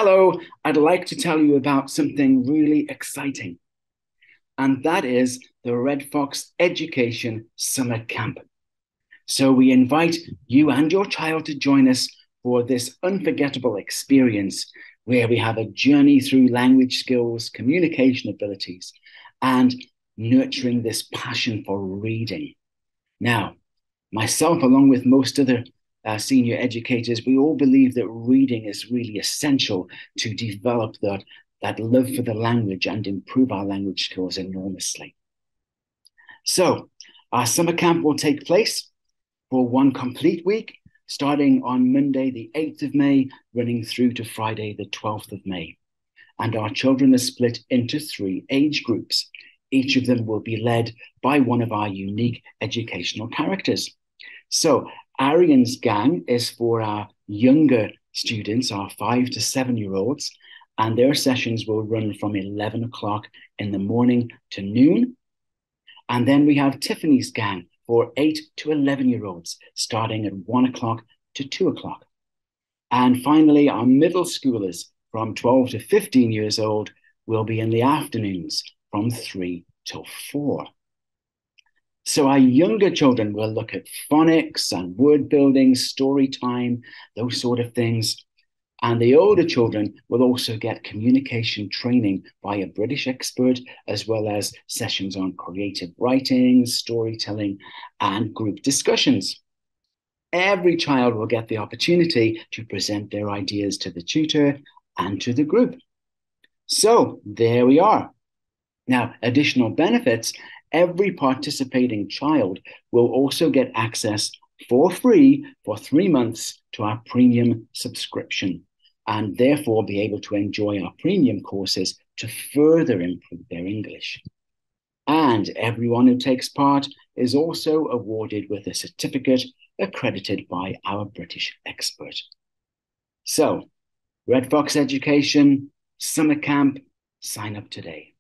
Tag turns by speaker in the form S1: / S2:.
S1: Hello, I'd like to tell you about something really exciting, and that is the Red Fox Education Summer Camp. So we invite you and your child to join us for this unforgettable experience where we have a journey through language skills, communication abilities, and nurturing this passion for reading. Now, myself, along with most other senior educators, we all believe that reading is really essential to develop that love for the language and improve our language skills enormously. So, our summer camp will take place for one complete week, starting on Monday, the 8th of May, running through to Friday, the 12th of May. And our children are split into 3 age groups. Each of them will be led by one of our unique educational characters. So, Arian's gang is for our younger students, our 5 to 7-year-olds, and their sessions will run from 11 o'clock in the morning to noon. And then we have Tiffany's gang for 8 to 11-year-olds, starting at 1 o'clock to 2 o'clock. And finally, our middle schoolers from 12 to 15 years old will be in the afternoons from 3 till 4. So our younger children will look at phonics and word building, story time, those sort of things. And the older children will also get communication training by a British expert, as well as sessions on creative writing, storytelling, and group discussions. Every child will get the opportunity to present their ideas to the tutor and to the group. So there we are. Now, additional benefits: every participating child will also get access for free for 3 months to our premium subscription, and therefore be able to enjoy our premium courses to further improve their English. And everyone who takes part is also awarded with a certificate accredited by our British expert. So, Red Fox Education Summer Camp, sign up today.